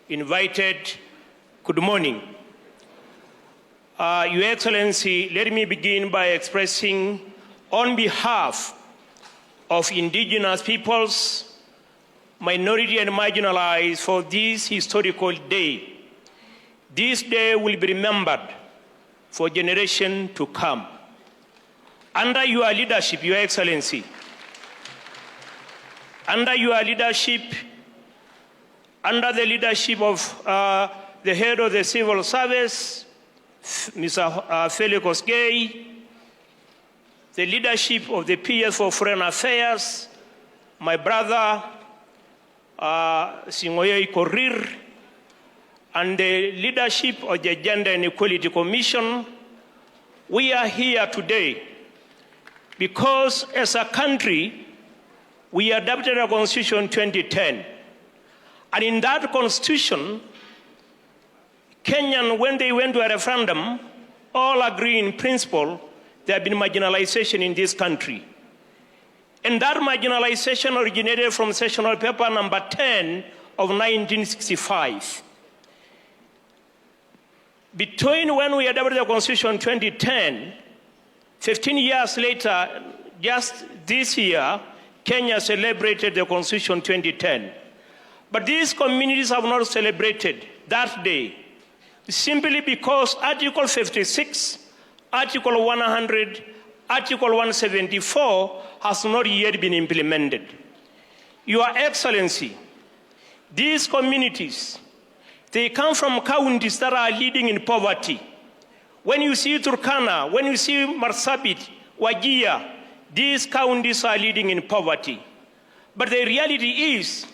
invited, good morning. Your Excellency, let me begin by expressing on behalf of indigenous peoples, minority and marginalized for this historical day. This day will be remembered for generations to come. Under your leadership, Your Excellency, under your leadership, under the leadership of the head of the civil service, Mr. Felix Kosgei, the leadership of the PS for Foreign Affairs, my brother Singoye Korir, and the leadership of the Gender and Equality Commission, we are here today because as a country, we adopted a constitution in 2010. And in that constitution, Kenyans, when they went to a referendum, all agree in principle there have been marginalization in this country. And that marginalization originated from sectional paper number 10 of 1965. Between when we adopted the constitution in 2010, 15 years later, just this year, Kenya celebrated the constitution 2010. But these communities have not celebrated that day simply because Article 56, Article 100, Article 174 has not yet been implemented. Your Excellency, these communities, they come from counties that are leading in poverty. When you see Turkana, when you see Marsabit, Wajir, these counties are leading in poverty. But the reality is,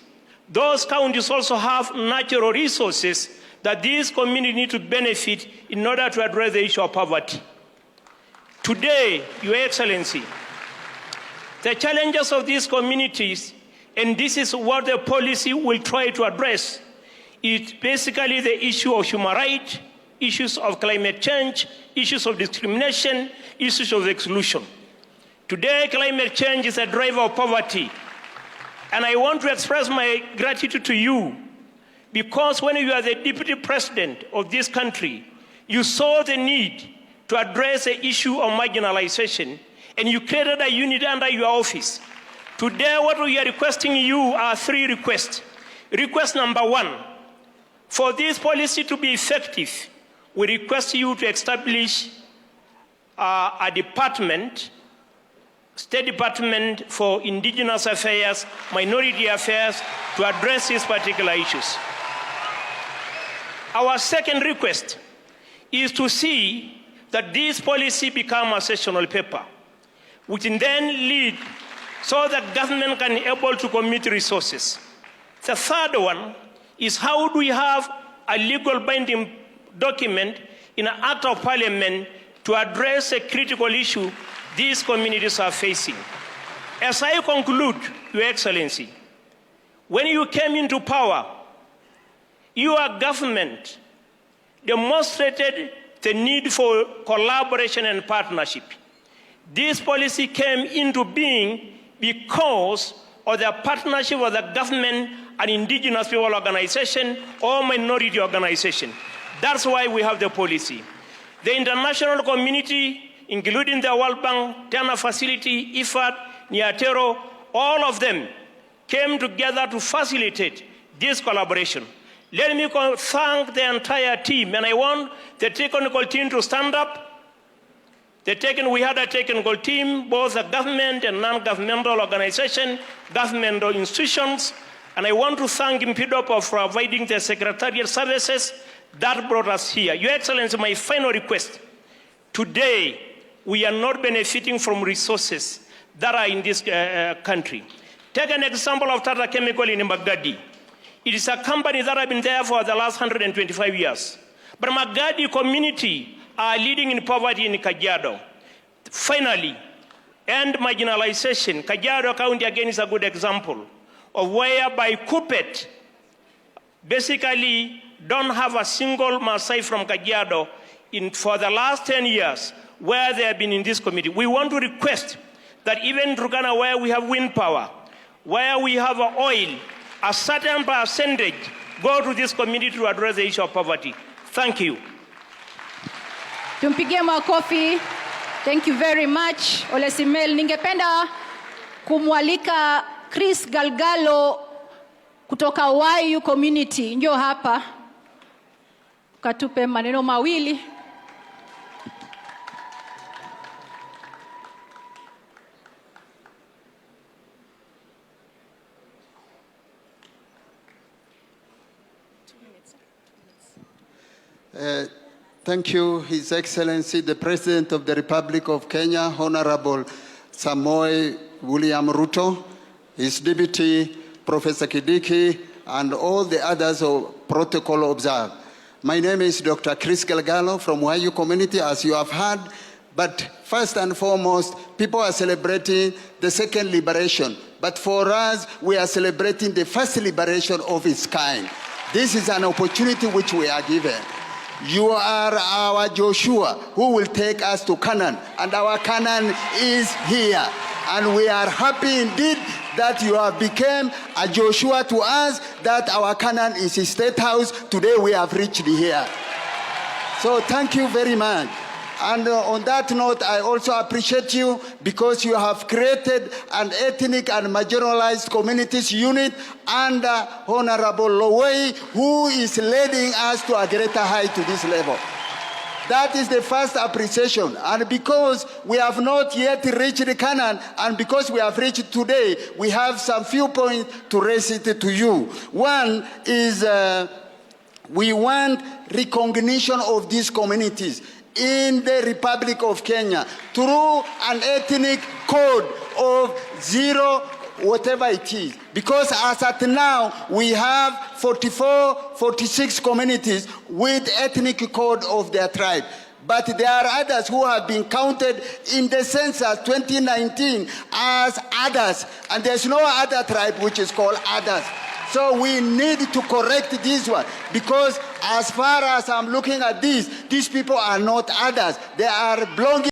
those counties also have natural resources that these communities need to benefit in order to address the issue of poverty. Today, Your Excellency, the challenges of these communities, and this is what the policy will try to address, is basically the issue of human rights, issues of climate change, issues of discrimination, issues of exclusion. Today, climate change is a driver of poverty. And I want to express my gratitude to you because when you are the deputy president of this country, you saw the need to address the issue of marginalization, and you created a unit under your office. Today, what we are requesting you are 3 requests. Request number 1, for this policy to be effective, we request you to establish a department, State Department for Indigenous Affairs, Minority Affairs, to address these particular issues. Our second request is to see that this policy become a sectional paper, which can then lead so that government can be able to commit resources. The third one is how do we have a legal binding document in an act of parliament to address a critical issue these communities are facing. As I conclude, Your Excellency, when you came into power, your government demonstrated the need for collaboration and partnership. This policy came into being because of the partnership of the government and indigenous people organization or minority organization. That's why we have the policy. The international community, including the World Bank, Tana Facility, IFAD, Niatero, all of them came together to facilitate this collaboration. Let me thank the entire team, and I want the technical team to stand up. We had a technical team, both the government and non-governmental organization, governmental institutions, and I want to thank Impido for providing the secretarial services that brought us here. Your Excellency, my final request, today we are not benefiting from resources that are in this country. Take an example of Tata Chemical in Magadi. It is a company that has been there for the last 125 years. But Magadi community are leading in poverty in Kajiado. Finally, end marginalization. Kajiado County again is a good example of whereby Kupet basically don't have a single Maasai from Kajiado for the last 10 years where they have been in this committee. We want to request that even Turkana, where we have wind power, where we have oil, a certain percentage go to this community to address the issue of poverty. Thank you. Tumpigie makofi. Thank you very much, Ole Simel. Ningependa kumwalika Chris Galgalo kutoka YU community. Njoo hapa. Katupe maneno mawili. Thank you, His Excellency, the President of the Republic of Kenya, Honorable Samoei William Ruto, His Deputy, Professor Kidiki, and all the others of protocol observed. My name is Dr. Chris Galgalo from YU community, as you have heard. But first and foremost, people are celebrating the second liberation. But for us, we are celebrating the first liberation of its kind. This is an opportunity which we are given. You are our Joshua who will take us to Canaan, and our Canaan is here. And we are happy indeed that you have become a Joshua to us, that our Canaan is a state house. Today we have reached here. So thank you very much. And on that note, I also appreciate you because you have created an ethnic and marginalized communities unit under Honorable Lowey, who is leading us to a greater height to this level. That is the first appreciation. And because we have not yet reached the Canaan, and because we have reached today, we have some few points to raise it to you. One is we want recognition of these communities in the Republic of Kenya through an ethnic code of 0, whatever it is. Because as at now, we have 44, 46 communities with ethnic code of their tribe. But there are others who have been counted in the census 2019 as others. And there's no other tribe which is called others. So we need to correct this one, because as far as I'm looking at this, these people are not others. They are belonging